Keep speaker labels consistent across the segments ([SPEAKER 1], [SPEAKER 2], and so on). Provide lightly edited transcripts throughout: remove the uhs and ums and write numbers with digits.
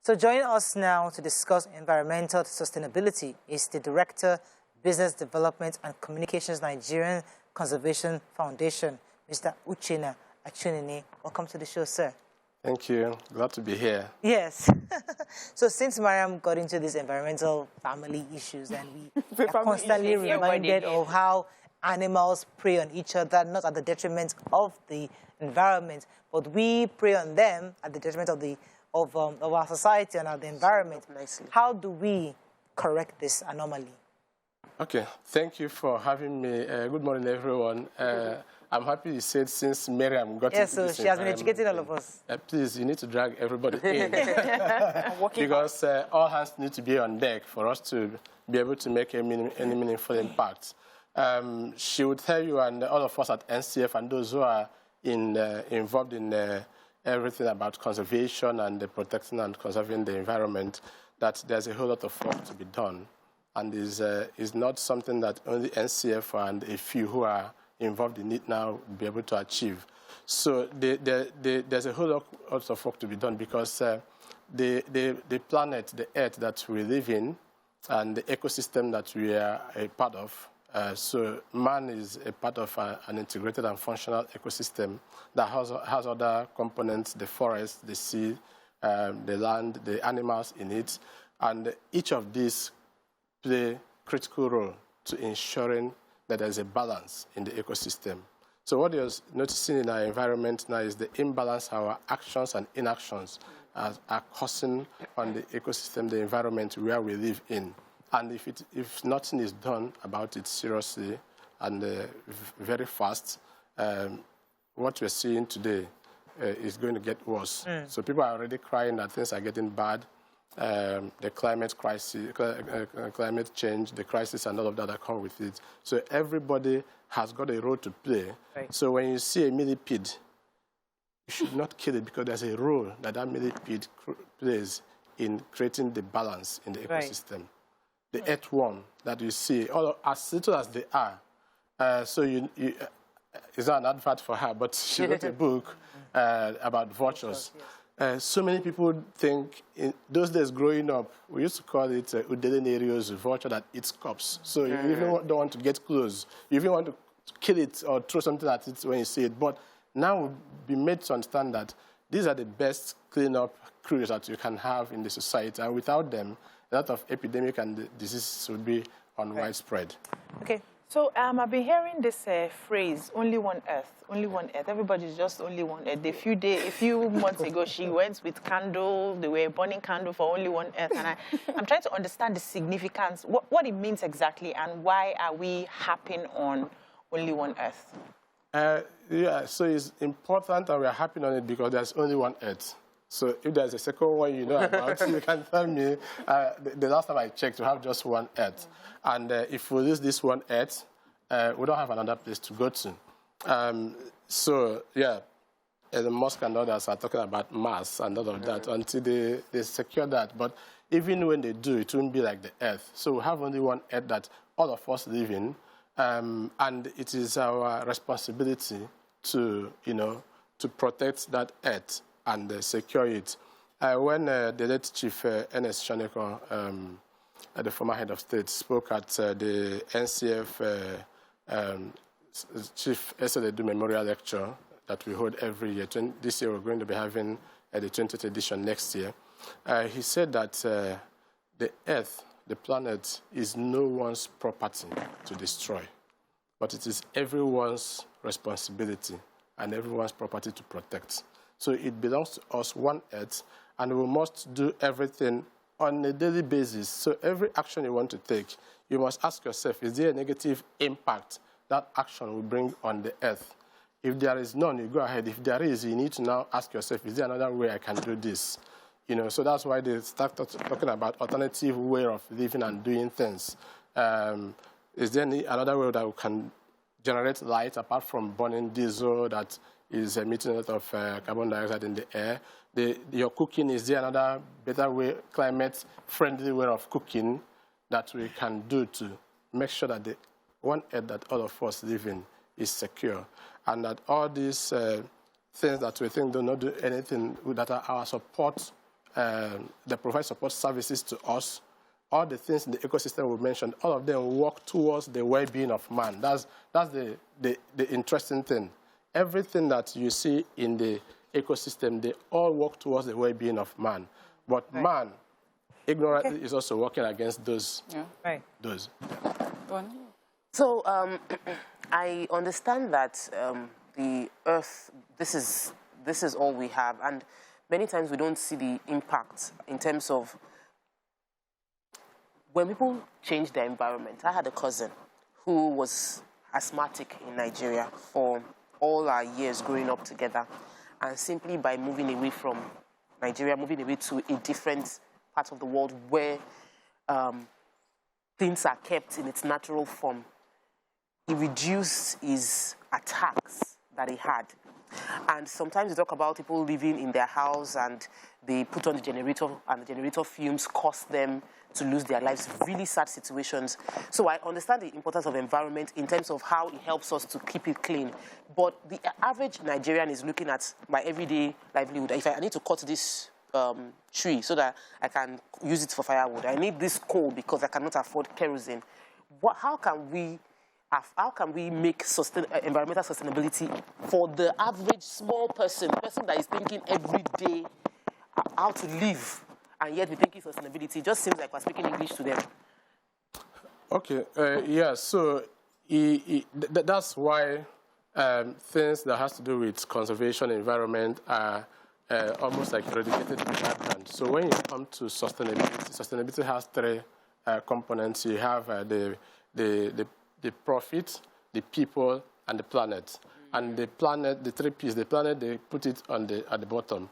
[SPEAKER 1] So joining us now to discuss environmental sustainability is the Director, Business Development and Communications, Nigerian Conservation Foundation, Mr. Uche Achunine. Welcome to the show, sir.
[SPEAKER 2] Thank you. Glad to be here.
[SPEAKER 1] Yes. So since Mariam got into these environmental family issues, and we are constantly reminded of how animals prey on each other, not at the detriment of the environment, but we prey on them at the detriment of our society and of the environment. How do we correct this anomaly?
[SPEAKER 2] Okay, thank you for having me. Good morning, everyone. I'm happy you said since Miriam got into this
[SPEAKER 1] she has been educating all of us.
[SPEAKER 2] Please, you need to drag everybody in. Because all hands need to be on deck for us to be able to make any meaningful impact. She would tell you, and all of us at NCF and those who are involved in everything about conservation and protecting and conserving the environment, that there's a whole lot of work to be done. And is not something that only NCF and a few who are involved in it now will be able to achieve. So there's a whole lot of work to be done, because the planet, the Earth that we live in, and the ecosystem that we are a part of, so man is a part of an integrated and functional ecosystem that has other components: the forest, the sea, the land, the animals in it. And each of these play a critical role to ensuring that there's a balance in the ecosystem. So what you're noticing in our environment now is the imbalance our actions and inactions are causing on the ecosystem, the environment where we live in. And if nothing is done about it seriously and very fast, what we're seeing today is going to get worse. So people are already crying that things are getting bad. The climate crisis, climate change, the crisis and all of that come with it. So everybody has got a role to play. Right. So when you see a millipede, you should not kill it, because there's a role that millipede plays in creating the balance in the ecosystem. Right. The earthworm that you see, as little as they are. So it's not an advert for her, but she wrote a book about vultures. Yes. So many people think, in those days growing up, we used to call it Udelenerios, vulture that eats cups. So you even don't want to get close. You even want to kill it or throw something at it when you see it. But now we'll be made to understand that these are the best cleanup crews that you can have in the society. And without them, a lot of epidemic and diseases would be widespread.
[SPEAKER 3] Okay. So I've been hearing this phrase, only one earth, only one earth. Everybody's just only one earth. A few months ago, she went with candle. They were burning candle for only one earth. And I'm trying to understand the significance, what it means exactly, and why are we harping on only one earth?
[SPEAKER 2] Yeah, so it's important and we're harping on it because there's only one earth. So if there's a second one you know about, you can tell me. The last time I checked, we have just one earth. And if we lose this one earth, we don't have another place to go to. So, yeah, Elon Musk and others are talking about Mars and all of that until they secure that. But even when they do, it won't be like the earth. So we have only one earth that all of us live in. And it is our responsibility to protect that earth and secure it. When the late Chief Ernest Shoneko, the former head of state, spoke at the NCF Chief Esededu Memorial Lecture that we hold every year. This year we're going to be having the 20th edition next year. He said that the earth, the planet, is no one's property to destroy, but it is everyone's responsibility and everyone's property to protect. So it belongs to us, one earth, and we must do everything on a daily basis. So every action you want to take, you must ask yourself, is there a negative impact that action will bring on the earth? If there is none, you go ahead. If there is, you need to now ask yourself, is there another way I can do this? So that's why they start talking about alternative way of living and doing things. Is there another way that we can generate light apart from burning diesel that is emitting a lot of carbon dioxide in the air? Your cooking, is there another better way, climate-friendly way of cooking that we can do to make sure that the one earth that all of us live in is secure, and that all these things that we think do not do anything, that are our support they provide support services to us. All the things in the ecosystem we mentioned, all of them work towards the well-being of man. That's the interesting thing. Everything that you see in the ecosystem, they all work towards the well-being of man. But man, ignorantly, is also working against those. Yeah. Those.
[SPEAKER 4] So I understand that the Earth, this is all we have, and many times we don't see the impact in terms of when people change their environment. I had a cousin who was asthmatic in Nigeria for all our years growing up together, and simply by moving away from Nigeria, moving away to a different part of the world where things are kept in its natural form, he reduced his attacks that he had. And sometimes we talk about people living in their house and they put on the generator and the generator fumes cost them to lose their lives, really sad situations. So I understand the importance of environment in terms of how it helps us to keep it clean. But the average Nigerian is looking at my everyday livelihood. If I need to cut this tree so that I can use it for firewood, I need this coal because I cannot afford kerosene. How can we make environmental sustainability for the average small person that is thinking every day how to live, and yet we thinking sustainability? It just seems like we're speaking English to them.
[SPEAKER 2] Okay, yeah, so that's why things that has to do with conservation, environment are almost like eradicated in the background. So when you come to sustainability has three components. You have the profit, the people, and the planet. And the planet, the three P's, the planet, they put it at the bottom.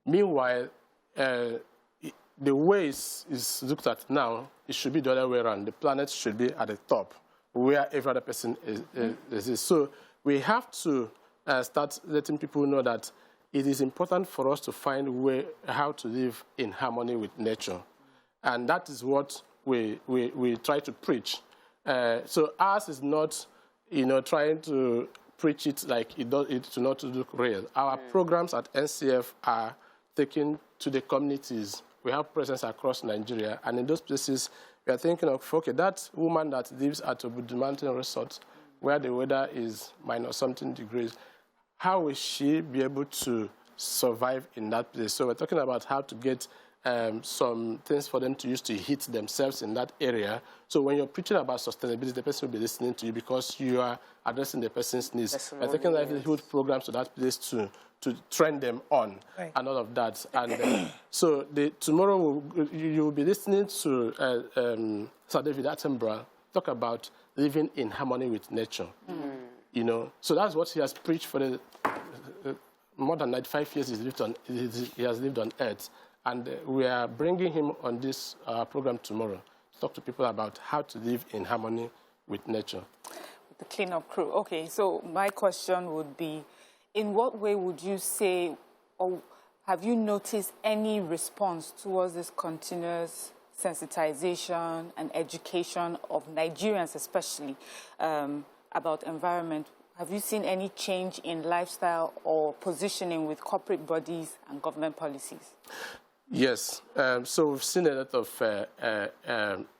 [SPEAKER 2] Meanwhile, the way it's looked at now, it should be the other way around. The planet should be at the top, where every other person is. So we have to start letting people know that it is important for us to find how to live in harmony with nature. And that is what we try to preach. So ours is not, trying to preach it like it to not to look real. Our programs at NCF are taken to the communities. We have presence across Nigeria, and in those places, we are thinking of, okay, that woman that lives at Obudu Mountain Resort, where the weather is -something degrees, how will she be able to survive in that place? So we're talking about how to get some things for them to use to heat themselves in that area. So when you're preaching about sustainability, the person will be listening to you because you are addressing the person's needs. We're taking livelihood programs to that place to train them on and all of that. And so tomorrow you will be listening to Sir David Attenborough talk about living in harmony with nature. So that's what he has preached for the more than 95 years he has lived on Earth. And we are bringing him on this program tomorrow to talk to people about how to live in harmony with nature.
[SPEAKER 5] The cleanup crew. Okay, so my question would be, in what way would you say, or have you noticed any response towards this continuous sensitization and education of Nigerians especially about environment? Have you seen any change in lifestyle or positioning with corporate bodies and government policies?
[SPEAKER 2] Yes. So we've seen a lot of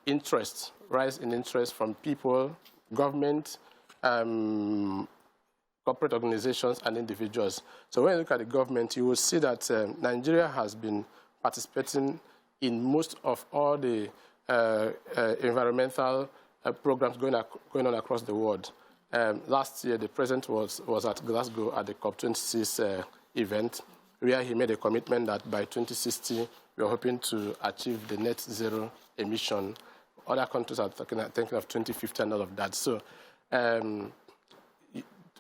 [SPEAKER 2] interest, rise in interest from people, government, corporate organizations, and individuals. So when you look at the government, you will see that Nigeria has been participating in most of all the environmental programs going on across the world. Last year, the president was at Glasgow at the COP26 event, where he made a commitment that by 2060, we are hoping to achieve the net zero emission. Other countries are thinking of 2050 and all of that. So a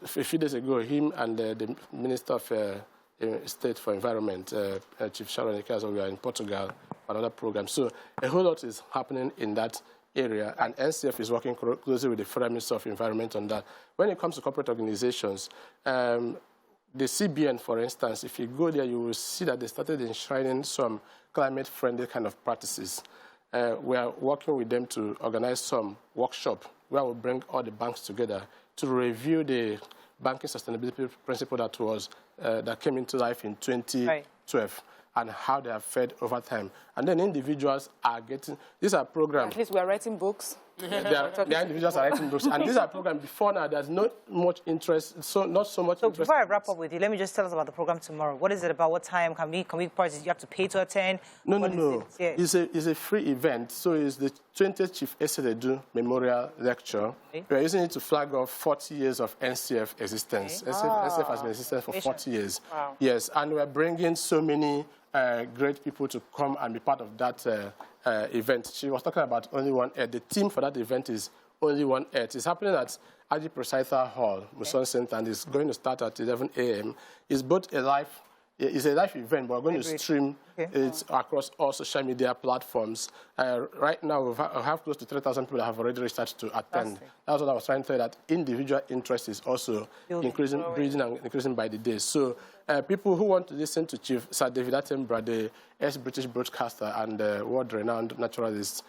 [SPEAKER 2] few days ago, him and the Minister of State for Environment, Chief Sharon Ikazo, we are in Portugal for another program. So a whole lot is happening in that area, and NCF is working closely with the Federal Minister of Environment on that. When it comes to corporate organizations, the CBN, for instance, if you go there, you will see that they started enshrining some climate-friendly kind of practices. We are working with them to organize some workshop where we'll bring all the banks together to review the banking sustainability principle that came into life in 2012. and how they have fared over time. And then individuals are getting, these are programs.
[SPEAKER 5] At least we're writing books.
[SPEAKER 2] The individuals are writing books. And these are programs before now, there's not much interest, not so much interest.
[SPEAKER 1] Before I wrap up with you, let me just tell us about the program tomorrow. What is it about? What time? Can we participate? You have to pay to attend?
[SPEAKER 2] No. It's a free event. So it's the 20th Chief Eseredu Memorial Lecture. Okay. We're using it to flag off 40 years of NCF existence. Okay. NCF has been existing for 40 years.
[SPEAKER 3] Wow.
[SPEAKER 2] Yes, and we're bringing so many great people to come and be part of that event. She was talking about Only One Earth. The theme for that event is Only One Earth. It's happening at Adi Presaitha Hall, Muson Center, and it's going to start at 11 a.m. It's both a live event, but we're going to stream it across all social media platforms. Right now, we have close to 3,000 people that have already registered to attend. That's what I was trying to say, that individual interest is also increasing by the day. So people who want to listen to Chief Sir David Attenborough, the ex-British broadcaster and world-renowned naturalist,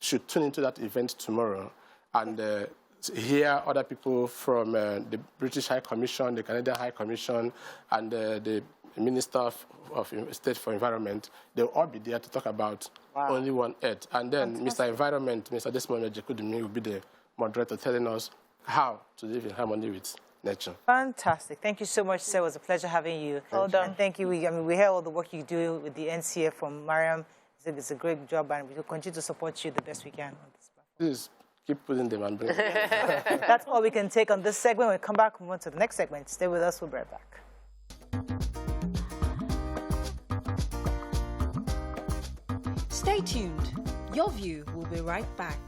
[SPEAKER 2] should tune into that event tomorrow and hear other people from the British High Commission, the Canadian High Commission, and the Minister of State for Environment. They'll all be there to talk about Only One Earth. And then Mr. Environment, Mr. Desmond Ejekudumi, will be the moderator telling us how to live in harmony with nature.
[SPEAKER 1] Fantastic. Thank you so much, sir. It was a pleasure having you.
[SPEAKER 3] Well done.
[SPEAKER 1] And thank you. We hear all the work you do with the NCF from Mariam. It's a great job, and we will continue to support you the best we can on this platform.
[SPEAKER 2] Please keep putting them and bring them.
[SPEAKER 1] That's all we can take on this segment. When we come back, move on to the next segment. Stay with us. We'll be right back.
[SPEAKER 6] Stay tuned. Your View will be right back.